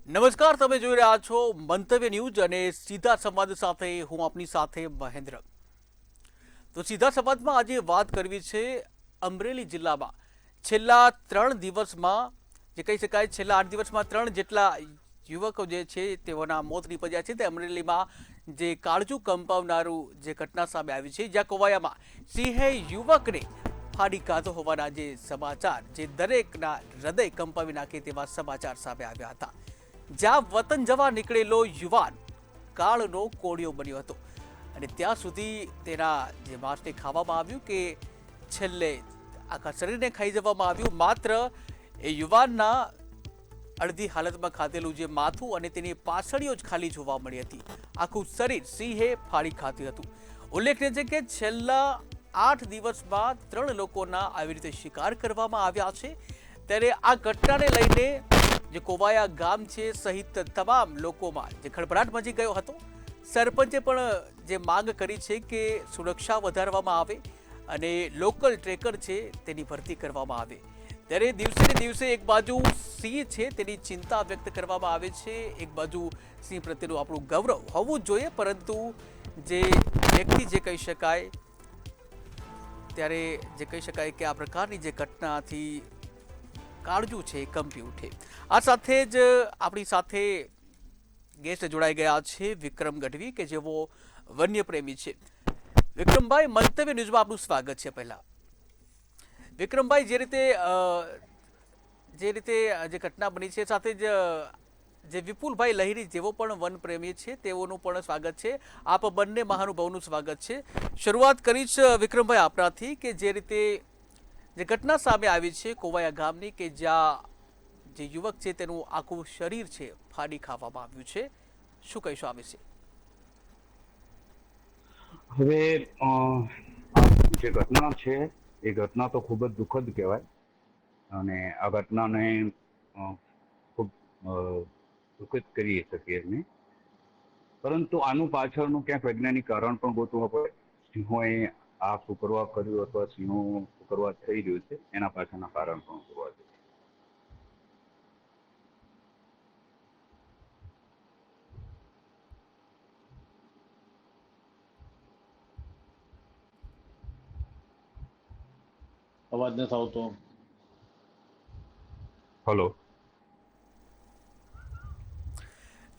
નમસ્કાર, તમે જોઈ રહ્યા છો મંતવ્ય ન્યૂઝ અને સીધા સંવાદ સાથે હું આપની સાથે મહેન્દ્ર. તો સીધા સંવાદમાં આજે વાત કરવી છે અમરેલી જિલ્લામાં છેલ્લા 3 દિવસમાં, જે કહી શકાય છેલ્લા 8 દિવસમાં 3 જેટલા યુવકો જે છે તેઓના મોત નીપજ્યા છે. તે અમરેલીમાં જે કાળજુ કંપાવનારું જે ઘટના સામે આવી છે, જ્યાં કોવાયામાં સિંહે યુવકને ફાડી કાઢો હોવાના જે સમાચાર, જે દરેકના હૃદય કંપાવી નાખે તેવા સમાચાર સામે આવ્યા હતા. જ્યાં વતન જવા નીકળેલો યુવાન કાળનો કોળિયો બન્યો હતો અને ત્યાં સુધી તેના જે માંસને ખાવામાં આવ્યું કે છેલ્લે આખા શરીરને ખાઈ જવામાં આવ્યું. માત્ર એ યુવાનના અડધી હાલતમાં ખાધેલું જે માથું અને તેની પાછળીઓ જ ખાલી જોવા મળી હતી. આખું શરીર સિંહે ફાડી ખાધું હતું. ઉલ્લેખનીય છે કે છેલ્લા 8 દિવસમાં 3 લોકોના આવી રીતે શિકાર કરવામાં આવ્યા છે. ત્યારે આ ઘટનાને લઈને જે કોવાયા ગામ છે સહિત તમામ લોકોમાં જે ખળભળાટ મચી ગયો હતો. સરપંચે પણ જે માંગ કરી છે કે સુરક્ષા વધારવામાં આવે અને લોકલ ટ્રેકર છે તેની ભરતી કરવામાં આવે. ત્યારે દિવસે ને દિવસે એક બાજુ સિંહ છે તેની ચિંતા વ્યક્ત કરવામાં આવે છે, એક બાજુ સિંહ પ્રત્યેનું આપણું ગૌરવ હોવું જ જોઈએ, પરંતુ જે વ્યક્તિ જે કહી શકાય, ત્યારે જે કહી શકાય કે આ પ્રકારની જે ઘટનાથી કાળજું છે કંપી ઉઠે. આ સાથે જ આપણી સાથે ગેસ્ટ જોડાઈ ગયા છે વિક્રમ ગઢવી, કે જેઓ વન્ય પ્રેમી છે. વિક્રમભાઈ, મંતવ્ય ન્યૂઝમાં આપનું સ્વાગત છે. પહેલા વિક્રમભાઈ, જે રીતે જે ઘટના બની છે, સાથે જ જે વિપુલભાઈ લહેરી જેવો પણ વન પ્રેમી છે તેઓનું પણ સ્વાગત છે. આપ બંને મહાનુભાવનું સ્વાગત છે. શરૂઆત કરીશ વિક્રમભાઈ આપણાથી, કે જે રીતે જે ઘટના સામે આવી છે કોવાયા ગામની, કે જ્યાં જે યુવક છે તેનું આખું શરીર છે ફાડી ખાવામાં આવ્યું છે, શું કહીશું આ વિશે? હવે જે ઘટના છે એ ઘટના તો ખૂબ જ દુઃખદ કહેવાય અને આ ઘટનાને ખૂબ દુઃખદ કરી શકીએ અમે. પરંતુ આનું પાછળનું ક્યાંક વૈજ્ઞાનિક કારણ પણ ગોતવું પડે. સિંહોએ આ શું કરવા કર્યું અથવા સિંહો શું કરવા થઈ રહ્યું છે એના પાછળના કારણ પણ જોવા જોઈએ. અવાજ નથી આવતો. હલો.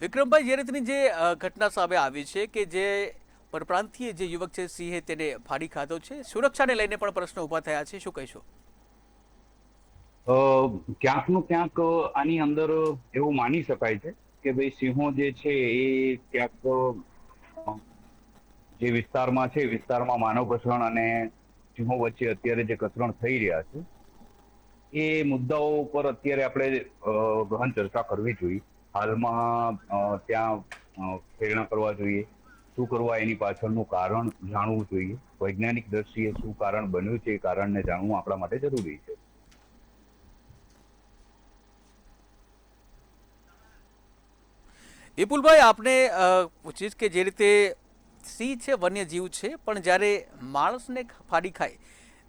વિક્રમભાઈ, જે રીતની જે ઘટના સામે આવી છે કે જે પરપ્રાંતીય જે યુવક છે સિંહે તેને ફાડી ખાધો છે, સુરક્ષાને લઈને પણ પ્રશ્નો ઊભા થયા છે, શું કહીશું? ક્યાંકનું ક્યાંક આની અંદર એવું માની શકાય છે કે ભાઈ સિંહો જે છે એ ક્યાંક જે વિસ્તારમાં છે વિસ્તારમાં માનવ કચરણ અને સિંહો વચ્ચે અત્યારે જે કચરણ થઈ રહ્યા છે એ મુદ્દાઓ ઉપર અત્યારે આપણે ગહન ચર્ચા કરવી જોઈએ. હાલમાં ત્યાં પ્રેરણા કરવા જોઈએ, શું કરવા એની પાછળનું કારણ જાણવું જોઈએ. વૈજ્ઞાનિક દ્રષ્ટિએ શું કારણ બન્યું છે એ કારણને જાણવું આપણા માટે જરૂરી છે. વિપુલભાઈ, આપને પૂછીશ કે જે રીતે સિંહ છે વન્ય જીવ છે, પણ જ્યારે માણસને ફાડી ખાય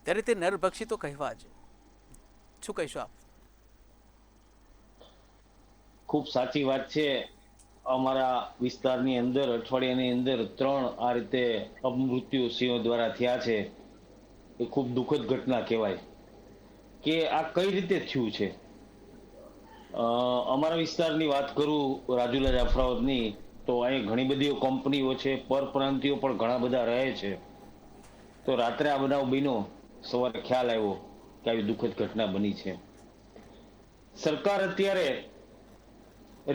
ત્યારે તે નરભક્ષી તો કહેવા જ, શું કહીશું આપ? ખૂબ સાચી વાત છે. અમારા વિસ્તારની અંદર અઠવાડિયાની અંદર 3 આ રીતે અપમૃત્યુ સિંહો દ્વારા થયા છે. એ ખૂબ દુઃખદ ઘટના કહેવાય કે આ કઈ રીતે થયું છે. અમારા વિસ્તારની વાત કરું, રાજુલા જાફરાબાદની, તો અહીં ઘણી બધી કંપનીઓ છે, પરપ્રાંતિયો પણ ઘણા બધા રહે છે. તો રાત્રે આ બનાવ બન્યો, સવારે ખ્યાલ આવ્યો કે આવી દુઃખદ ઘટના બની છે. સરકાર અત્યારે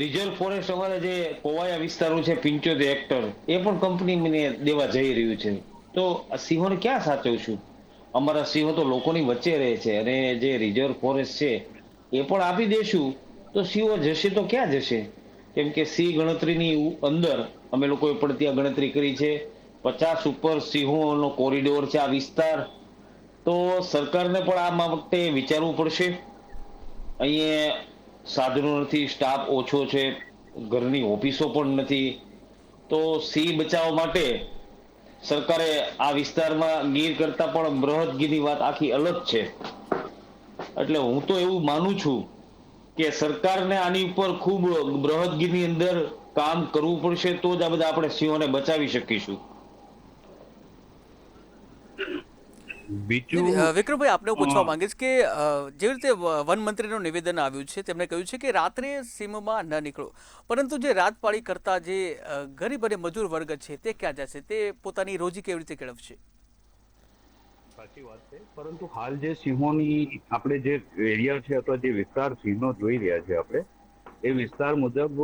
રિઝર્વ ફોરેસ્ટ અમારે જે કોવાયા વિસ્તારો છે 75 હેક્ટર, એ પણ કંપનીને દેવા જઈ રહ્યું છે. તો આ સિંહોને ક્યાં સાચવશું? અમારા સિંહો તો લોકોની વચ્ચે રહે છે અને જે રિઝર્વ ફોરેસ્ટ છે એ પણ આપી દેશું તો સિંહો જશે તો ક્યાં જશે? કેમ કે સિંહ ગણતરીની અંદર અમે લોકોએ પણ ત્યાં ગણતરી કરી છે, 50 ઉપર સિંહોનો કોરિડોર છે આ વિસ્તાર. તો સરકારને પણ આ વખતે વિચારવું પડશે. અહીંયા સાધનો નથી, સ્ટાફ ઓછો છે, ઘરની ઓફિસો પણ નથી. તો સિંહ બચાવવા માટે સરકારે આ વિસ્તારમાં ગીર કરતા પણ બૃહદ ગીરની વાત આખી અલગ છે. એટલે હું તો એવું માનું છું કે સરકારને આની ઉપર ખૂબ બૃહદગીરની અંદર કામ કરવું પડશે, તો જ આ બધા આપણે સિંહોને બચાવી શકીશું. બીજું વિક્રમભાઈ, આપને હું પૂછવા અ, માંગીશ કે જેવી રીતે વન મંત્રીનું નિવેદન આવ્યું છે, તેમણે કહ્યું છે કે રાત્રે સીમમાં ન નીકળો, પરંતુ જે રાતપાળી કરતા જે ગરીબ અને મજૂર વર્ગ છે તે ક્યાં જશે? તે પોતાની રોજી કેવી રીતે કેળવશે? સાચી વાત છે, પરંતુ હાલ જે સિંહોની આપણે જે એરિયા છે અથવા જે વિસ્તાર સિંહનો જોઈ રહ્યા છે આપણે, એ વિસ્તાર મુજબ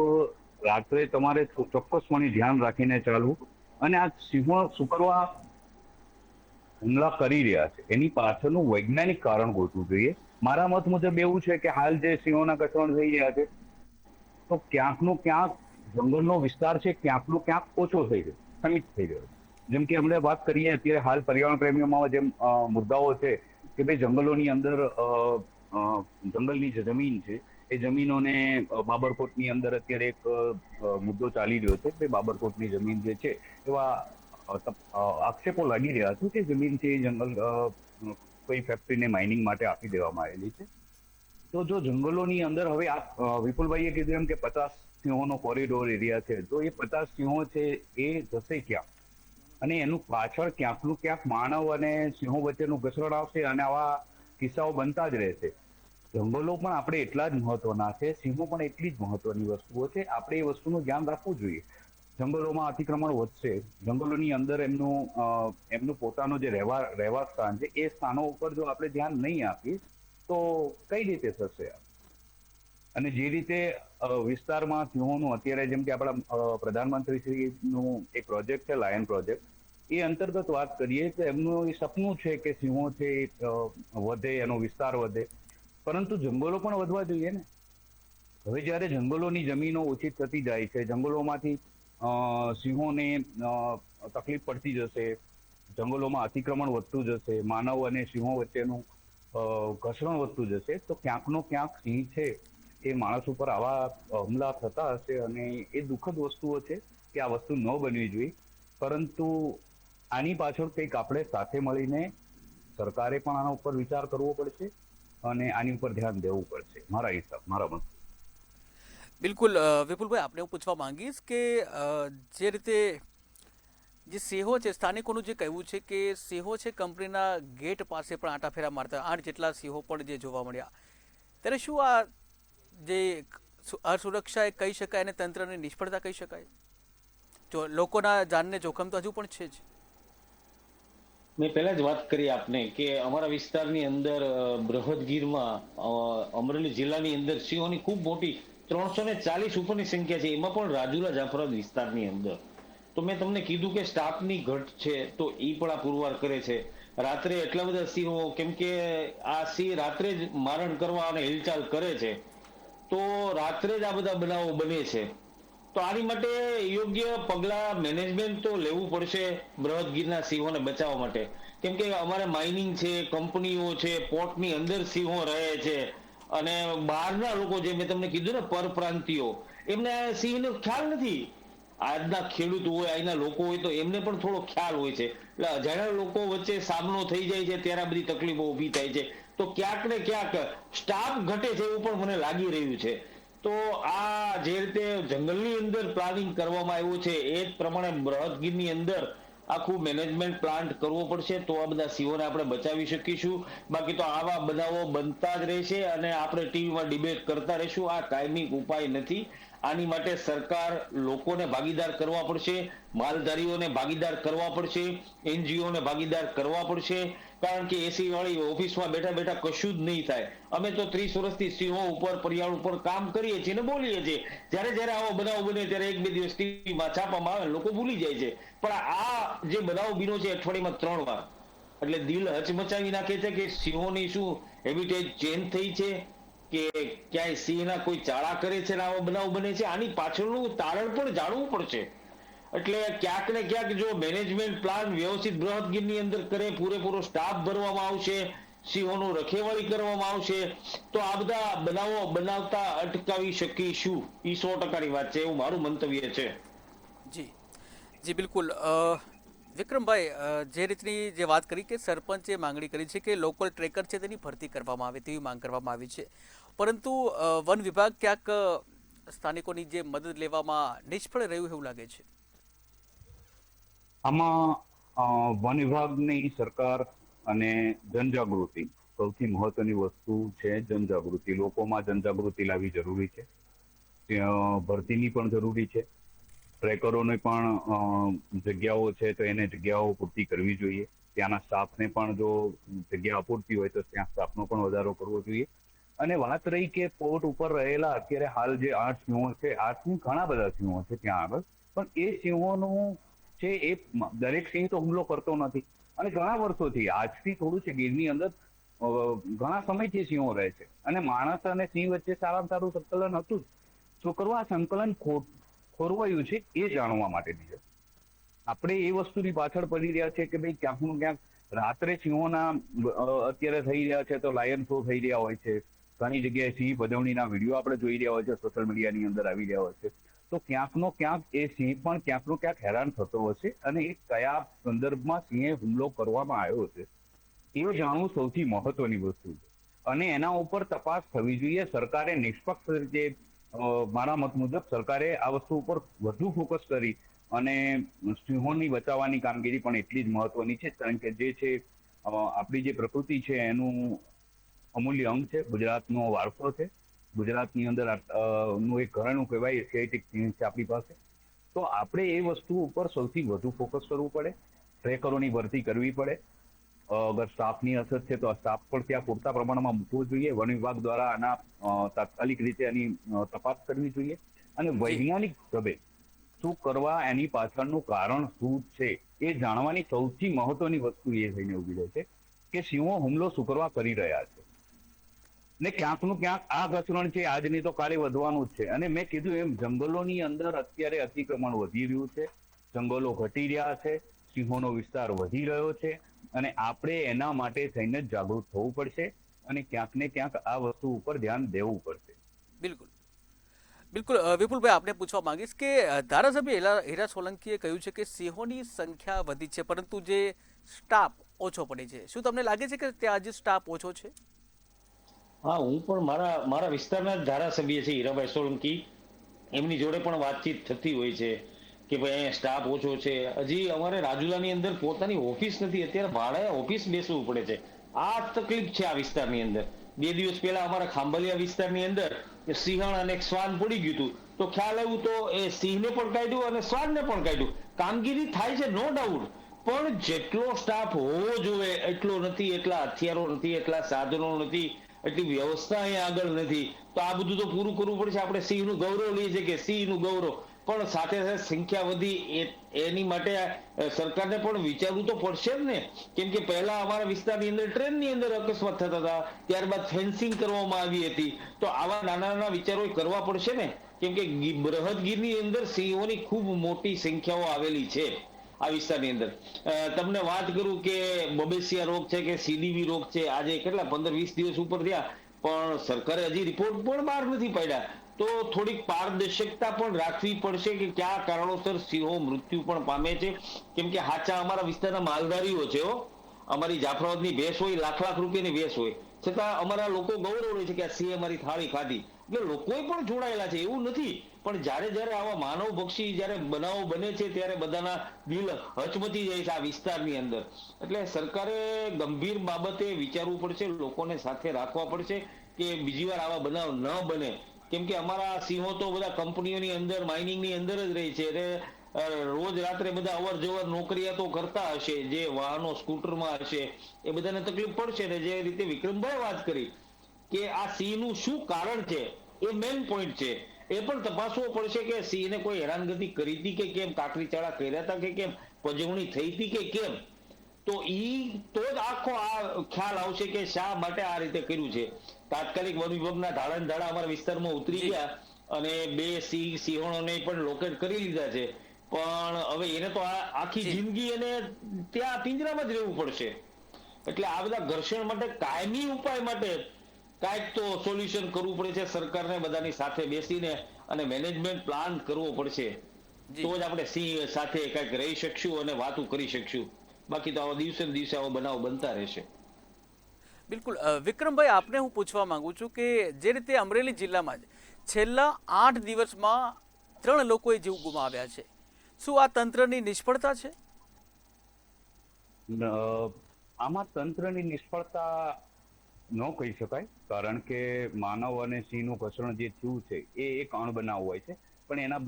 રાત્રે તમારે ચોક્કસપણે ધ્યાન રાખીને ચાલવું. અને આ સિંહો શું કરવા હુમલા કરી રહ્યા છે એની પાછળનું વૈજ્ઞાનિક કારણ ગોતવું જોઈએ. મારા મત મુજબ એવું છે કે હાલ જે સિંહોના કચરણ થઈ રહ્યા છે, તો ક્યાંકનો ક્યાંક જંગલનો વિસ્તાર છે ક્યાંકનો ક્યાંક ઓછો થઈ રહ્યો, સીમિત થઈ રહ્યો. જેમ કે આપણે વાત કરીએ અત્યારે હાલ પર્યાવરણ પ્રેમીઓમાં જેમ મુદ્દાઓ છે કે ભાઈ જંગલોની અંદર જંગલની જે જમીન છે એ જમીનોને બાબરકોટની અંદર અત્યારે એક મુદ્દો ચાલી રહ્યો છે કે બાબરકોટની જમીન જે છે એવા આક્ષેપો લાગી રહ્યા છે કે જમીન છે એ જંગલ કોઈ ફેક્ટરીને માઇનિંગ માટે આપી દેવામાં આવેલી છે. તો જો જંગલોની અંદર હવે આ વિપુલભાઈએ કીધું એમ કે 50 સિંહોનો કોરિડોર એરિયા છે, તો એ 50 સિંહો છે એ જશે ક્યાં? અને એનું પાછળ ક્યાંકનું ક્યાંક માનવ અને સિંહો વચ્ચેનું ઘસરણ આવશે અને આવા કિસ્સાઓ બનતા જ રહેશે. જંગલો પણ આપણે એટલા જ મહત્વના છે, સિંહો પણ એટલી જ મહત્વની વસ્તુઓ છે. આપણે એ વસ્તુનું ધ્યાન રાખવું જોઈએ. જંગલોમાં અતિક્રમણ વધશે, જંગલોની અંદર એમનું પોતાનું જે રહેવા સ્થાન છે એ સ્થાનો ઉપર જો આપણે ધ્યાન નહીં આપીએ તો કઈ રીતે થશે? અને જે રીતે વિસ્તારમાં સિંહોનું અત્યારે જેમ કે આપણા પ્રધાનમંત્રી શ્રીનું એક પ્રોજેક્ટ છે લાયન પ્રોજેક્ટ, એ અંતર્ગત વાત કરીએ તો એમનું એ સપનું છે કે સિંહો છે વધે, એનો વિસ્તાર વધે, પરંતુ જંગલો પણ વધવા જોઈએ ને. હવે જ્યારે જંગલોની જમીનો ઓછી થતી જાય છે, જંગલોમાંથી સિંહોને તકલીફ પડતી જશે, જંગલોમાં અતિક્રમણ વધતું જશે, માનવ અને સિંહો વચ્ચેનું ઘર્ષણ વધતું જશે, તો ક્યાંકનો ક્યાંક સિંહ છે એ માણસ ઉપર આવા હુમલા થતા હશે. અને એ દુઃખદ વસ્તુઓ છે કે આ વસ્તુ ન બનવી જોઈએ. પરંતુ આની પાછળ કંઈક આપણે સાથે મળીને સરકારે પણ આના ઉપર વિચાર કરવો પડશે અને આની ઉપર ધ્યાન દેવું પડશે, મારા મત. બિલકુલ વિપુલભાઈ, આપણે હું પૂછવા માંગીશ કે જે રીતે જે સિંહો છે, સ્થાનિકોનું જે કહેવું છે કે સિંહો છે કંપનીના ગેટ પાસે પણ આંટાફેરા મારતા, 8 જેટલા સિંહો પણ જે જોવા મળ્યા, ત્યારે શું આ જે અસુરક્ષા એ કહી શકાય અને તંત્રની નિષ્ફળતા કહી શકાય? જો લોકોના જાનને જોખમ તો હજુ પણ છે જ. મેં પહેલા જ વાત કરી આપને કે અમારા વિસ્તારની અંદર બૃહદગીરમાં અમરેલી જિલ્લાની અંદર સિંહોની ખૂબ મોટી 340 ઉપરની સંખ્યા છે, એમાં પણ રાજુલા જાફરાબાદ વિસ્તારની અંદર. તો મેં તમને કીધું કે સ્ટાફની ઘટ છે, તો એ પણ આ પુરવાર કરે છે. રાત્રે એટલા બધા સિંહો, કેમ કે આ સિંહ રાત્રે જ મારણ કરવા અને હિલચાલ કરે છે, તો રાત્રે જ આ બધા બનાવો બને છે. તો આની માટે યોગ્ય પગલાં મેનેજમેન્ટ તો લેવું પડશે બૃહદગીરના સિંહોને બચાવવા માટે. કેમ કે અમારે માઇનિંગ છે, કંપનીઓ છે, પોર્ટની અંદર સિંહો રહે છે, અને બહારના લોકો જે મેં તમને કીધું ને પરપ્રાંતિયો, એમને સિંહનો ખ્યાલ નથી. આજના ખેડૂત હોય, અહીંના લોકો હોય, તો એમને પણ થોડો ખ્યાલ હોય છે. એટલે અજાણ્યા લોકો વચ્ચે સામનો થઈ જાય છે ત્યારે આ બધી તકલીફો ઊભી થાય છે. તો ક્યાંક ને ક્યાંક સ્ટાફ ઘટે છે એવું પણ મને લાગી રહ્યું છે. તો આ જે રીતે જંગલની અંદર પ્લાનિંગ કરવામાં આવ્યું છે એ જ પ્રમાણે બૃહદગીરની અંદર આખું મેનેજમેન્ટ પ્લાન્ટ કરવો પડશે, તો આ બધા સિંહોને આપણે બચાવી શકીશું. બાકી તો આવા બનાવો બનતા જ રહેશે અને આપણે ટીવીમાં ડિબેટ કરતા રહીશું. આ કાયમી ઉપાય નથી. આની માટે સરકાર લોકોને ભાગીદાર કરવા પડશે, માલધારીઓને ભાગીદાર કરવા પડશે, એનજીઓને ભાગીદાર કરવા પડશે. કારણ કે એસી વાળી ઓફિસમાં બેઠા બેઠા કશું જ નહીં થાય. અમે તો 30 વર્ષથી સિંહો ઉપર, પર્યાવરણ ઉપર કામ કરીએ છીએ ને બોલીએ છીએ. જ્યારે જ્યારે આવો બનાવ બને ત્યારે 1-2 દિવસ ટીવીમાં છાપામાં આવે, લોકો ભૂલી જાય છે. પણ આ જે બનાવ બીનો છે અઠવાડિયામાં 3 વાર, એટલે દિલ હચમચાવી નાખે છે કે સિંહોની શું હેબિટેટ ચેન્જ થઈ છે કે ક્યાંય સિંહના કોઈ ચાળા કરે છે ને આવો બનાવ બને છે. આની પાછળનું તારણ પણ જાણવું પડશે. એટલે ક્યાંક ને ક્યાંક જો મેનેજમેન્ટ પ્લાન વ્યવસ્થિત બૃહદગીરની અંદર કરે, પૂરેપૂરો સ્ટાફ ભરવામાં આવશે, સિંહોનું રખેવાળી કરવામાં આવશે, તો આ બધા બનાવો બનાવતા અટકાવી શકીશું. એ 100%ની વાત છે, એવું મારું મંતવ્ય છે. જી જી બિલકુલ. વિક્રમભાઈ, જે રીતની જે વાત કરી કે સરપંચે માંગણી કરી છે કે લોકલ ટ્રેકર છે તેની ભરતી કરવામાં આવે તેવી માંગ કરવામાં આવી છે, પરંતુ વન વિભાગ ક્યાંક સ્થાનિકોની જે મદદ લેવામાં નિષ્ફળ રહ્યું એવું લાગે છે. આમાં વન વિભાગની સરકાર અને જનજાગૃતિ સૌથી મહત્વની વસ્તુ છે. જનજાગૃતિ, લોકોમાં જનજાગૃતિ લાવવી જરૂરી છે. ભરતીની પણ જરૂરી છે. ટ્રેકરોની પણ જગ્યાઓ છે તો એને જગ્યાઓ પૂરતી કરવી જોઈએ. ત્યાંના સ્ટાફને પણ જો જગ્યા અપૂરતી હોય તો ત્યાં સ્ટાફનો પણ વધારો કરવો જોઈએ. અને વાત રહી કે પોર્ટ ઉપર રહેલા અત્યારે હાલ જે 8 સિંહો છે, 8 ઘણા બધા સિંહો છે ત્યાં આગળ, પણ એ સિંહોનું છે એ દરેક સિંહ તો હુમલો કરતો નથી. અને ઘણા વર્ષોથી આજથી થોડું છે ગીરની અંદર ઘણા સમયથી સિંહો રહે છે અને માણસ અને સિંહ વચ્ચે સારામાં સારું સંકલન હતું જ. શું કરવા આ સંકલન ખોરવાયું છે એ જાણવા માટેની છે. આપણે એ વસ્તુની પાછળ પડી રહ્યા છે કે ભાઈ ક્યાંક નું ક્યાંક રાત્રે સિંહોના અત્યારે થઈ રહ્યા છે તો લાયન શો થઈ રહ્યા હોય છે. ઘણી જગ્યાએ સિંહ ભજવણીના વિડીયો આપણે જોઈ રહ્યા હોય છે, સોશિયલ મીડિયાની અંદર આવી રહ્યા હોય છે. તો ક્યાંકનો ક્યાંક એ સિંહ પણ ક્યાંકનો ક્યાંક હેરાન થતો હશે અને એ કયા સંદર્ભમાં સિંહે હુમલો કરવામાં આવ્યો છે એ જાણવું સૌથી મહત્વની વસ્તુ છે. અને એના ઉપર તપાસ થવી જોઈએ. સરકારે નિષ્પક્ષ રીતે, મારા મત મુજબ સરકારે આ વસ્તુ ઉપર વધુ ફોકસ કરી અને સિંહોની બચાવવાની કામગીરી પણ એટલી જ મહત્વની છે. કારણ કે જે છે આપણી જે પ્રકૃતિ છે એનું અમૂલ્ય અંગ છે, ગુજરાતનો વારસો છે. ગુજરાતની અંદર નું એક ઘરેણું કહેવાય એશિયાટિક સિંહ છે આપણી પાસે. તો આપણે એ વસ્તુ ઉપર સૌથી વધુ ફોકસ કરવું પડે. ટ્રેકરોની ભરતી કરવી પડે. અગર સ્ટાફની અસર છે તો સ્ટાફ પણ ત્યાં પૂરતા પ્રમાણમાં મૂકવો જોઈએ. વન વિભાગ દ્વારા આના તાત્કાલિક રીતે એની તપાસ કરવી જોઈએ અને વૈજ્ઞાનિક ઢબે શું કરવા, એની પાછળનું કારણ શું છે એ જાણવાની સૌથી મહત્વની વસ્તુ એ થઈને ઉભી રહે છે કે સિંહો હુમલો શું કરવા કરી રહ્યા છે. ને ક્યાંકનું ક્યાંક આ ઘસરણ છે આજ નહીં તો કાલે વધવાનું જ છે. અને મેં કીધું એમ જંગલોની અંદર અત્યારે અતિક્રમણ વધી રહ્યું છે, જંગલો ઘટી રહ્યા છે, સિંહોનો વિસ્તાર વધી રહ્યો છે અને આપણે એના માટે થઈને જાગૃત થવું પડશે અને ક્યાંક ને ક્યાંક આ વસ્તુ ઉપર ધ્યાન દેવું પડશે. બિલકુલ બિલકુલ. વિપુલભાઈ, આપને પૂછવા માંગીશ કે ધારાસભ્ય હીરા સોલંકીએ કહ્યું છે કે સિંહોની સંખ્યા વધી છે પરંતુ જે સ્ટાફ ઓછો પડે છે. શું તમને લાગે છે કે ત્યાં આજે સ્ટાફ ઓછો છે? હા, હું પણ મારા વિસ્તારના જ ધારાસભ્ય છે હીરાભાઈ સોલંકી, એમની જોડે પણ વાતચીત થતી હોય છે કે ભાઈ અહીંયા સ્ટાફ ઓછો છે. હજી અમારે રાજુલાની અંદર પોતાની ઓફિસ નથી, અત્યારે ભાડે ઓફિસ બેસવું પડે છે. આ તકલીફ છે આ વિસ્તારની અંદર. 2 દિવસ પહેલા અમારા ખાંભલિયા વિસ્તારની અંદર સિંહણ અને એક શ્વાન પડી ગયું હતું તો ખ્યાલ આવ્યું તો એ સિંહને પણ કાઢ્યું અને શ્વાનને પણ કાઢ્યું. કામગીરી થાય છે નો ડાઉટ, પણ જેટલો સ્ટાફ હોવો જોઈએ એટલો નથી, એટલા હથિયારો નથી, એટલા સાધનો નથી, એટલી વ્યવસ્થા અહીંયા આગળ નથી. તો આ બધું તો પૂરું કરવું પડશે. આપણે સિંહનું ગૌરવ લઈએ છીએ કે સિંહનું ગૌરવ, પણ સાથે સાથે સંખ્યા વધી એની માટે સરકારને પણ વિચારવું તો પડશે જ ને. કેમ કે પહેલા અમારા વિસ્તારની અંદર ટ્રેનની અંદર અકસ્માત થતા હતા, ત્યારબાદ ફેન્સિંગ કરવામાં આવી હતી. તો આવા નાના નાના વિચારો કરવા પડશે ને. કેમ કે બૃહદગીરની અંદર સિંહોની ખૂબ મોટી સંખ્યાઓ આવેલી છે આ વિસ્તારની અંદર. તમને વાત કરું કે બબેસિયા રોગ છે કે સીડીવી રોગ છે, આજે કેટલા 15-20 દિવસ ઉપર થયા પણ સરકારે હજી રિપોર્ટ પણ બહાર નથી પાડ્યા. તો થોડીક પારદર્શકતા પણ રાખવી પડશે કે કયા કારણોસર સિંહો મૃત્યુ પણ પામે છે. કેમ કે હાચા અમારા વિસ્તારના માલધારીઓ છે. અમારી જાફરાબાદની ભેંસ હોય, લાખ રૂપિયાની ભેંસ હોય, છતાં અમારા લોકો ગૌરવ રહે છે કે આ સિંહે અમારી થાળી ખાધી. એટલે લોકોએ પણ જોડાયેલા છે, એવું નથી. પણ જ્યારે આવા માનવ ભક્ષી જ્યારે બનાવો બને છે ત્યારે બધાના દિલ હચમચી જાય છે આ વિસ્તારની અંદર. એટલે સરકારે ગંભીર બાબતે વિચારવું પડશે, લોકોને સાથે રાખવા પડશે કે બીજી વાર આવા બનાવ ન બને. કેમ કે અમારા સિંહો તો બધા કંપનીઓની અંદર, માઇનિંગની અંદર જ રહે છે. એટલે રોજ રાત્રે બધા અવર જવર નોકરિયાતો કરતા હશે, જે વાહનો સ્કૂટરમાં હશે, એ બધાને તકલીફ પડશે. ને જે રીતે વિક્રમભાઈ વાત કરી કે આ સિંહનું શું કારણ છે એ મેઇન પોઈન્ટ છે. એ પણ તપાસવો પડશે કે સિંહને કોઈ હેરાનગતિ કરી હતી કે કેમ, કાકરી ચાળા કર્યા હતા કે કેમ, પજવણી થઈ હતી કે કેમ. તો જ આખો આ ખ્યાલ આવશે કે શા માટે આ રીતે કર્યું છે. તાત્કાલિક વન વિભાગના ધાડા અમારા વિસ્તારમાં ઉતરી ગયા અને 2 સિંહોને પણ લોકેટ કરી લીધા છે. પણ હવે એને તો આખી જિંદગી એને ત્યાં પિંજરામાં જ રહેવું પડશે. એટલે આ બધા ઘર્ષણ માટે કાયમી ઉપાય માટે કાંઈક તો સોલ્યુશન કરવું પડે છે. સરકારને બધાની સાથે બેસીને અને મેનેજમેન્ટ પ્લાન કરવો પડશે. તો જ આપણે સિંહ સાથે કંઈક રહી શકશું અને વાતો કરી શકશું. બાકી તો આવા દિવસે ને દિવસે આવો બનાવ બનતા રહેશે. બિલકુલ વિક્રમભાઈ, આપને હું પૂછવા માંગુ છું કે જે રીતે અમરેલી જિલ્લામાં જ છેલ્લા 8 દિવસમાં 3 લોકોએ જીવ ગુમાવ્યા છે, શું આ તંત્રની નિષ્ફળતા છે? આમાં તંત્રની નિષ્ફળતા ન કહી શકાય, કારણ કે માનવ અને સિંહનું ઘર્ષણ જે થયું છે એ એક અણબનાવ હોય છે, પણ એના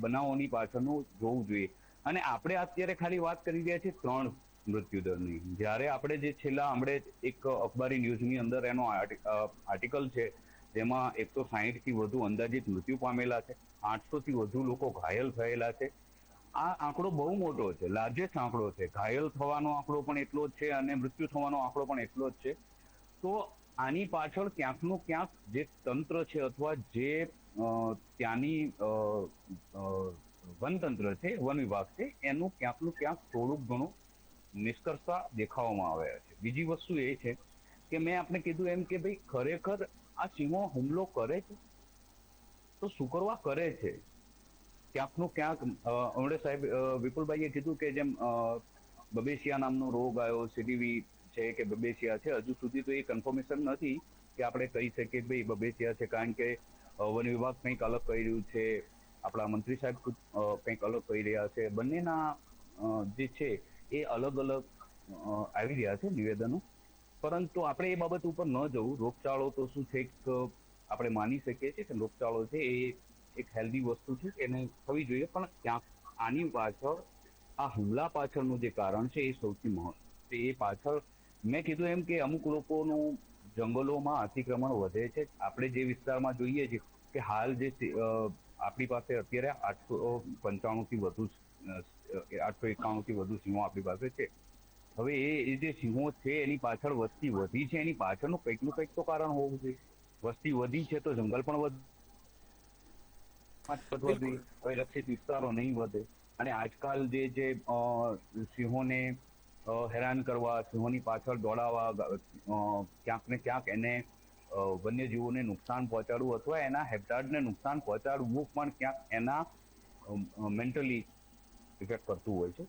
બનાવોની પાછળનું જોવું જોઈએ. અને આપણે અત્યારે ખાલી વાત કરી રહ્યા છીએ 3 મૃત્યુદરની. જ્યારે આપણે જે છેલ્લા હમણે એક અખબારી ન્યૂઝની અંદર એનો આર્ટિકલ છે, જેમાં 160 થી વધુ અંદાજિત મૃત્યુ પામેલા છે, 800 થી વધુ લોકો ઘાયલ થયેલા છે. આ આંકડો બહુ મોટો છે, લાર્જેસ્ટ આંકડો છે. ઘાયલ થવાનો આંકડો પણ એટલો જ છે અને મૃત્યુ થવાનો આંકડો પણ એટલો જ છે. તો આની પાછળ ક્યાંકનું ક્યાંક જે તંત્ર છે અથવા જે ત્યાંની વનતંત્ર છે, વન વિભાગ છે, એનું ક્યાંકનું ક્યાંક થોડુંક ઘણું નિષ્કર્ષતા દેખાવામાં આવ્યા છે. બીજી વસ્તુ એ છે કે મેં આપને કીધું એમ કે ભાઈ ખરેખર આ સિંહો હુમલો કરે છે તો શું કરવા કરે છે? ક્યાંકનું ક્યાંક હમણાં સાહેબ વિપુલભાઈએ કીધું કે જેમ બબેસિયા નામનો રોગ આવ્યો, સીડીવી છે કે બબેસિયા છે, હજુ સુધી તો એ કન્ફર્મેશન નથી કે આપણે કહી શકીએ કે ભાઈ બબેસિયા છે, કારણ કે વન વિભાગ કંઈક અલગ કહી રહ્યું છે, આપણા મંત્રી સાહેબ કંઈક અલગ કહી રહ્યા છે. બંનેના જે છે એ અલગ અલગ આવી રહ્યા છે નિવેદનો, પરંતુ આપણે એ બાબત ઉપર ન જવું. રોગચાળો તો શું છે, આપણે માની શકીએ છીએ કે રોગચાળો છે એ એક હેલ્ધી વસ્તુ છે, એને થવી જોઈએ, પણ ક્યાંક આની પાછળ આ હુમલા પાછળનું જે કારણ છે એ સૌથી મહત્વ. એ પાછળ મેં કીધું એમ કે અમુક લોકોનું જંગલોમાં અતિક્રમણ વધે છે. આપણે જે વિસ્તારમાં જોઈએ છીએ કે હાલ જે આપણી પાસે અત્યારે 895 થી વધુ 891 થી વધુ સિંહો આપણી પાસે છે. હવે એ જે સિંહો છે એની પાછળ વસ્તી વધી છે, એની પાછળનું કંઈકનું કંઈક તો કારણ હોવું જોઈએ. વસ્તી વધી છે તો જંગલ પણ વધે, રક્ષિત વિસ્તારો નહીં વધે. અને આજકાલ જે સિંહોને હેરાન કરવા, સિંહોની પાછળ દોડાવવા, ક્યાંક ને ક્યાંક એને વન્યજીવોને નુકસાન પહોંચાડવું અથવા એના હેબિટાટને નુકસાન પહોંચાડવું પણ ક્યાંક એના મેન્ટલી ઇફેક્ટ કરતું હોય છે.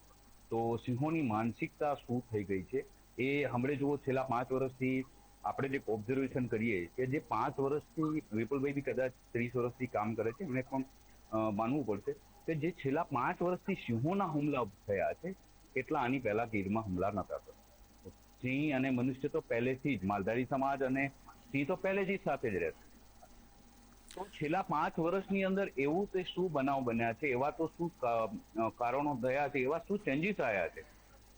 તો સિંહોની માનસિકતા શું થઈ ગઈ છે એ હમણાં જુઓ, છેલ્લા 5 વર્ષથી આપણે જે ઓબ્ઝર્વેશન કરીએ કે જે 5 વર્ષથી, વિપુલભાઈ બી કદાચ 30 વર્ષથી કામ કરે છે, એમને પણ માનવું પડશે કે જે છેલ્લા 5 વર્ષથી સિંહોના હુમલા થયા છે, એટલા આની પહેલા ગીરમાં હુમલા નતા થતા. સિંહ અને મનુષ્ય તો પહેલેથી જ, માલધારી સમાજ અને સિંહ તો પહેલેથી જ સાથે જ રહેશે. તો છેલ્લા 5 વર્ષની અંદર એવું તે શું બનાવ બન્યા છે, એવા તો શું કારણો થયા છે, એવા શું ચેન્જીસ આવ્યા છે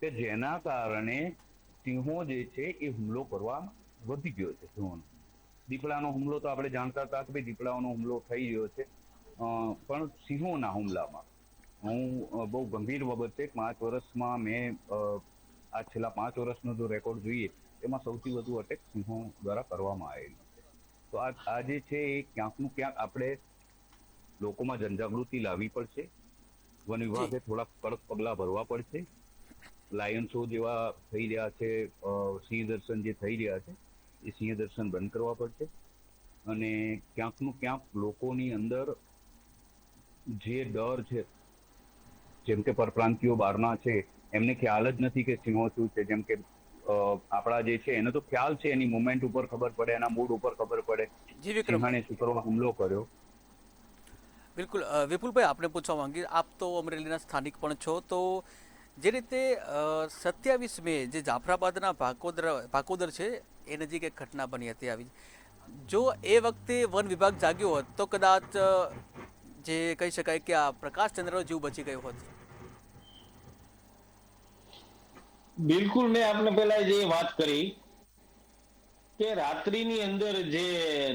કે જેના કારણે સિંહો જે છે એ હુમલો કરવા વધી ગયો છે. સિંહોનો દીપડાનો હુમલો તો આપણે જાણતા હતા કે ભાઈ દીપડાઓનો હુમલો થઈ રહ્યો છે, પણ સિંહોના હુમલામાં હું બહુ ગંભીર બાબત છે. 5 વર્ષમાં મેં આ છેલ્લા 5 વર્ષનો જો રેકોર્ડ જોઈએ એમાં સૌથી વધુ અટેક સિંહો દ્વારા કરવામાં આવેલો છે. તો આ જે છે એ ક્યાંકનું ક્યાંક આપણે લોકોમાં જનજાગૃતિ લાવવી પડશે. વન વિભાગે થોડા કડક પગલાં ભરવા પડશે. લાયન શો જેવા થઈ રહ્યા છે, સિંહ દર્શન જે થઈ રહ્યા છે એ સિંહ દર્શન બંધ કરવા પડશે. અને ક્યાંકનું ક્યાંક લોકોની અંદર જે ડર છે, જેમ કે પરપ્રાંતિયો બહારના છે, એમને ખ્યાલ જ નથી કે સિંહો શું છે. જેમ કે આપણા જે છે એને તો ખ્યાલ છે, એની મુવમેન્ટ ઉપર ખબર પડે, એના મૂડ ઉપર ખબર પડે, સિંહાને શું કરવા હુમલો કર્યો. બિલકુલ વિપુલભાઈ, આપણે પૂછવા માંગીએ, આપ તો અમરેલીના સ્થાનિક પણ છો, તો જે રીતે 27 મે જે જાફરાબાદના ભાકોદર છે એ નજીક એક ઘટના બની હતી આવી, જો એ વખતે વન વિભાગ જાગ્યો હોત તો કદાચ જે કહી શકાય કે આ પ્રકાશચંદ્રનો જીવ બચી ગયો હોત. બિલકુલ, મેં આપને પહેલા જે વાત કરી કે રાત્રિની અંદર જે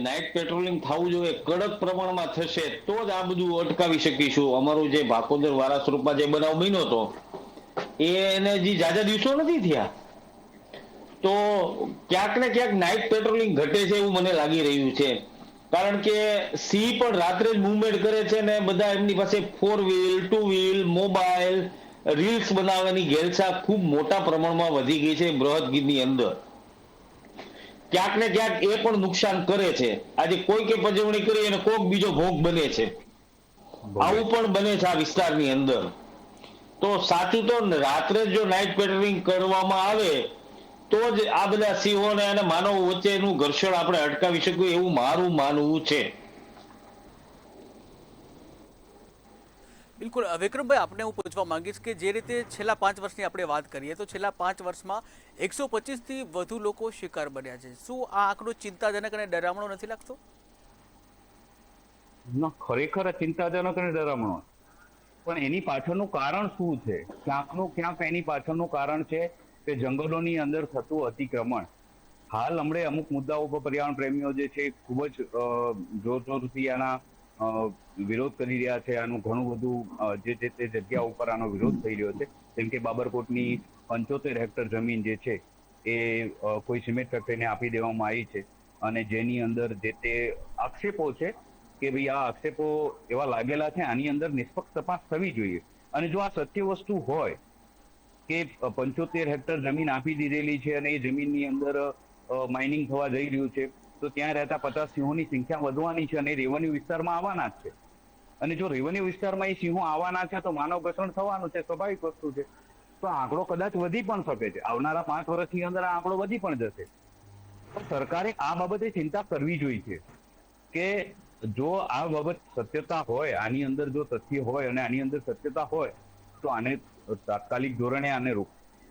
નાઇટ પેટ્રોલિંગ થવું જોઈએ કડક પ્રમાણમાં થશે તો જ આ બધું અટકાવી શકીશું. અમારું જે ભાકોદર વારાસરૂપમાં જે બનાવ બન્યો હતો એને જે જાજા દિવસો નથી થયા, તો ક્યાંક ને ક્યાંક નાઇટ પેટ્રોલિંગ ઘટે છે એવું મને લાગી રહ્યું છે. કારણ કે સિંહ પણ રાત્રે જ મૂવમેન્ટ કરે છે ને બધા એમની પાસે 4 વ્હીલ 2 વ્હીલ મોબાઈલ રીલ્સ બનાવવાની ઘેલછા ખૂબ મોટા પ્રમાણમાં વધી ગઈ છે બૃહદગીરની અંદર. ક્યાંક ને ક્યાંક એ પણ નુકસાન કરે છે. આજે કોઈ કે પજવણી કરી અને કોક બીજો ભોગ બને છે, આવું પણ બને છે આ વિસ્તારની અંદર. તો સાચું તો રાત્રે જો નાઇટ પેટ્રોલિંગ કરવામાં આવે તો જ આ બધા સિંહોને અને માનવ વચ્ચેનું ઘર્ષણ આપણે અટકાવી શકીએ એવું મારું માનવું છે. બિલકુલ વિક્રમભાઈ, આપને હું પૂછવા માંગીશ કે જે રીતે છેલ્લા 5 વર્ષની આપણે વાત કરીએ તો છેલ્લા 5 વર્ષમાં 125થી વધુ લોકો શિકાર બન્યા છે. શું આ આંકડો ચિંતાજનક અને ડરામણો નથી લાગતો? ખરેખર ચિંતાજનક અને ડરામણો, પણ એની પાછળનું કારણ શું છે? ક્યાંક એની પાછળનું કારણ છે કે જંગલોની અંદર થતું અતિક્રમણ. હાલ હમણાં અમુક મુદ્દાઓ પર પર્યાવરણ પ્રેમીઓ જે છે ખૂબ જ જોરશોરથી આના વિરોધ કરી રહ્યા છે. આનું ઘણું બધું જે તે જગ્યા ઉપર આનો વિરોધ થઈ રહ્યો છે. જેમ કે બાબરકોટની 75 હેક્ટર જમીન જે છે એ કોઈ સિમેન્ટ ફેક્ટરીને આપી દેવામાં આવી છે, અને જેની અંદર જે તે આક્ષેપો છે કે ભાઈ આ આક્ષેપો એવા લાગેલા છે, આની અંદર નિષ્પક્ષ તપાસ થવી જોઈએ. અને જો આ સત્ય વસ્તુ હોય કે 75 હેક્ટર જમીન આપી દીધેલી છે અને એ જમીનની અંદર માઇનિંગ થવા જઈ રહ્યું છે, તો ત્યાં રહેતા 50 સિંહોની સંખ્યા વધવાની છે અને રેવન્યુ વિસ્તારમાં આવવાના જ છે. અને જો રેવન્યુ વિસ્તારમાં એ સિંહો આવવાના છે તો માનવ ઘર્ષણ થવાનું છે, સ્વાભાવિક વસ્તુ છે. તો આંકડો કદાચ વધી પણ શકે છે. આવનારા 5 વર્ષની અંદર આ આંકડો વધી પણ જશે. તો સરકારે આ બાબતે ચિંતા કરવી જોઈએ કે જો આ બાબત સત્યતા હોય, આની અંદર જો તથ્ય હોય અને આની અંદર સત્યતા હોય, તો આને તાત્કાલિક ધોરણે આને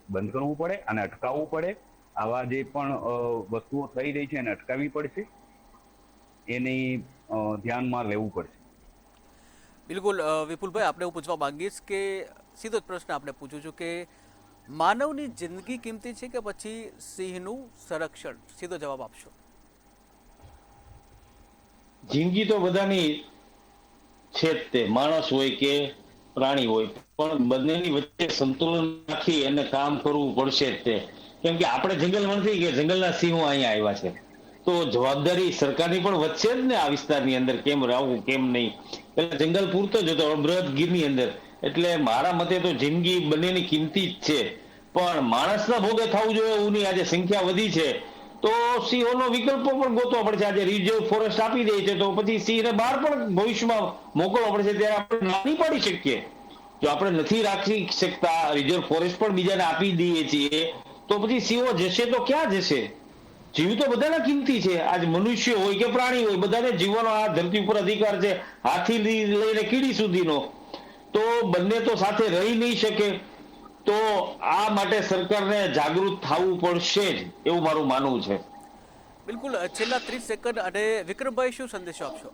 બંધ કરવું પડે અને અટકાવવું પડે. આવા જે પણ વસ્તુઓ થઈ રહી છે એને અટકાવવી પડશે, એને ધ્યાનમાં લેવું પડશે. બિલકુલ વિપુલભાઈ, આપણે હું પૂછવા માંગીશ કે સીધો જ પ્રશ્ન આપણે પૂછું છું કે માનવની જિંદગી કિંમતી છે કે પછી સિંહનું સંરક્ષણ? સીધો જવાબ આપશો. જિંદગી તો બધાની છે જ, તે માણસ હોય કે પ્રાણી હોય, પણ બંનેની વચ્ચે સંતુલન રાખી અને કામ કરવું પડશે જ તે. કેમ કે આપણે જંગલ નથી કે જંગલના સિંહો અહીંયા આવ્યા છે, તો જવાબદારી સરકારની પણ વધશે જ ને આ વિસ્તારની અંદર કેમ રહેવું કેમ નહીં. પેલા જંગલ પૂરતો જ હતો, બૃહદ ગીરની અંદર. એટલે મારા મતે તો જિંદગી બંનેની કિંમતી જ છે, પણ માણસના ભોગે થવું જોઈએ એવું નહીં. આજે સંખ્યા વધી છે તો સિંહોનો વિકલ્પો પણ ગોતવા પડશે. આજે રિઝર્વ ફોરેસ્ટ આપી દે છે તો પછી સિંહને બહાર પણ ભવિષ્યમાં મોકલવા પડશે, ત્યારે આપણે ના નહીં પાડી શકીએ. જો આપણે નથી રાખી શકતા, રિઝર્વ ફોરેસ્ટ પણ બીજાને આપી દઈએ છીએ, તો પછી સિંહો જશે તો ક્યાં જશે? જીવ તો બધાના કિંમતી છે. આજ મનુષ્ય હોય કે પ્રાણી હોય, બધાને જીવવાનો આ ધરતી ઉપર અધિકાર છે, હાથી લઈને કીડી સુધીનો. તો બંને તો સાથે રહી નહીં શકે. તો આ માટે સરકારને જાગૃત થવું પડશે જ એવું મારું માનવું છે. બિલકુલ, છેલ્લા 30 સેકન્ડ અને વિક્રમભાઈ શું સંદેશો આપશો?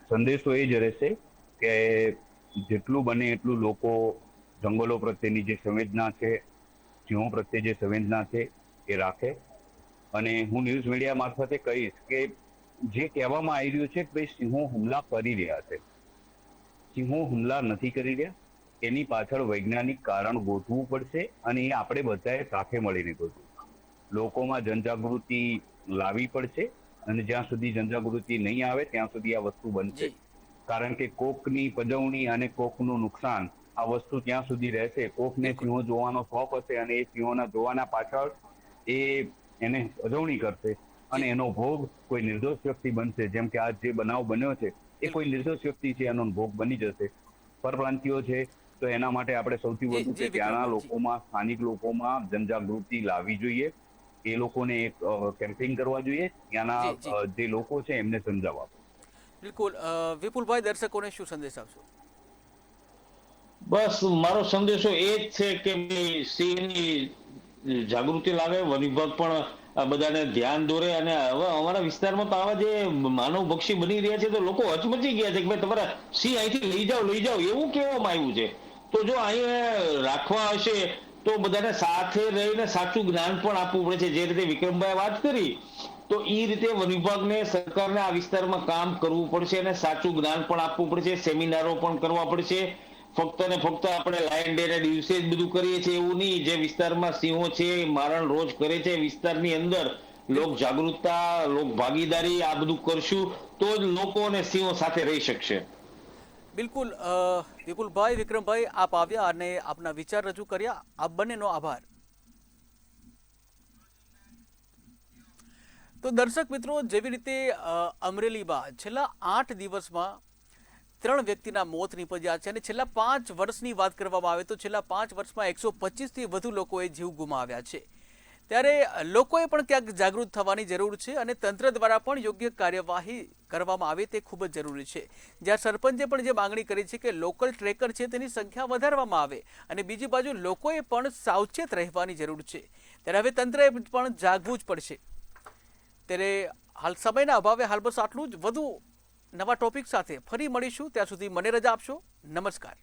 સંદેશો એ જ રહેશે કે જેટલું બને એટલું લોકો જંગલો પ્રત્યેની જે સંવેદના છે, સિંહો પ્રત્યે જે સંવેદના છે એ રાખે. અને હું ન્યૂઝ મીડિયા મારફતે કહીશ કે જે કહેવામાં આવી રહ્યું છે કે ભાઈ સિંહો હુમલા કરી રહ્યા છે, સિંહો હુમલા નથી કરી રહ્યા. એની પાછળ વૈજ્ઞાનિક કારણ ગોતવું પડશે અને એ આપણે બધાએ સાથે મળીને ગોતવું. લોકોમાં જનજાગૃતિ લાવવી પડશે, અને જ્યાં સુધી જનજાગૃતિ નહીં આવે ત્યાં સુધી આ વસ્તુ બનશે. કારણ કે કોકની પજવણી અને કોકનું નુકસાન, આ વસ્તુ ત્યાં સુધી રહેશે. કોકને સિંહો જોવાનો શોખ હશે અને એ સિંહોના જોવાના પાછળ એને પજવણી કરશે અને એનો ભોગ કોઈ નિર્દોષ વ્યક્તિ બનશે. જેમ કે આ જે બનાવ બન્યો છે એ કોઈ નિર્દોષ વ્યક્તિ છે, એનો ભોગ બની જશે. પરપ્રાંતિયો છે તો એના માટે આપણે સૌથી વધુ કે ત્યાંના લોકોમાં, સ્થાનિક લોકોમાં જનજાગૃતિ લાવવી જોઈએ. એ લોકોને એક કેમ્પેઇન કરવા જોઈએ, ત્યાંના જે લોકો છે એમને સમજાવવા. બિલકુલ વિપુલભાઈ, દર્શકોને શું સંદેશ આપશો? બસ મારો સંદેશો એ જ છે કે સિંહની જાગૃતિ લાવે, વન વિભાગ પણ આ બધાને ધ્યાન દોરે. અને હવે અમારા વિસ્તારમાં તો આવા જે માનવ ભક્ષી બની રહ્યા છે તો લોકો હચમચી ગયા છે કે ભાઈ તમારા સિંહ અહીંથી લઈ જાઓ એવું કહેવામાં આવ્યું છે. તો જો અહીંયા રાખવા હશે તો બધાને સાથે રહીને સાચું જ્ઞાન પણ આપવું પડે છે. જે રીતે વિક્રમભાઈ વાત કરી, તો એ રીતે વન વિભાગને, સરકારને આ વિસ્તારમાં કામ કરવું પડશે અને સાચું જ્ઞાન પણ આપવું પડશે, સેમિનારો પણ કરવા પડશે. ફક્ત ને ફક્ત આપણે લાયન ડે ના દિવસે જ બધું કરીએ છીએ એવું નહીં. જે વિસ્તારમાં સિંહો છે મારણ રોજ કરે છે, વિસ્તારની અંદર લોક જાગૃતતા, લોક ભાગીદારી આ બધું કરશું તો જ લોકો અને સિંહો સાથે રહી શકશે. બિલકુલ વિપુલભાઈ, વિક્રમભાઈ, આપ આવ્યા અને આપના વિચાર રજૂ કર્યા. આપ બંનેનો આભાર. તો દર્શક મિત્રો, જેવી રીતે અમરેલીમાં છેલ્લા 8 દિવસમાં 3 વ્યક્તિના મોત નીપજ્યા છે અને છેલ્લા 5 વર્ષની વાત કરવામાં આવે તો છેલ્લા 5 વર્ષમાં 125થી વધુ લોકોએ જીવ ગુમાવ્યા છે। ત્યારે લોકોએ પણ ક્યાંક જાગૃત થવાની જરૂર છે અને તંત્ર દ્વારા પણ યોગ્ય કાર્યવાહી કરવામાં આવે તે ખૂબ જ જરૂરી છે। જ્યાં સરપંચે પણ જે માંગણી કરી છે કે લોકલ ટ્રેકર છે તેની સંખ્યા વધારવામાં આવે અને બીજી બાજુ લોકોએ પણ સાવચેત રહેવાની જરૂર છે। ત્યારે હવે તંત્રએ પણ જાગવું જ પડશે। ત્યારે હાલ સમયના અભાવે હાલ બસ આટલું જ। વધુ નવા ટોપિક સાથે ફરી મળીશું, ત્યાં સુધી મને રજા આપશો। નમસ્કાર।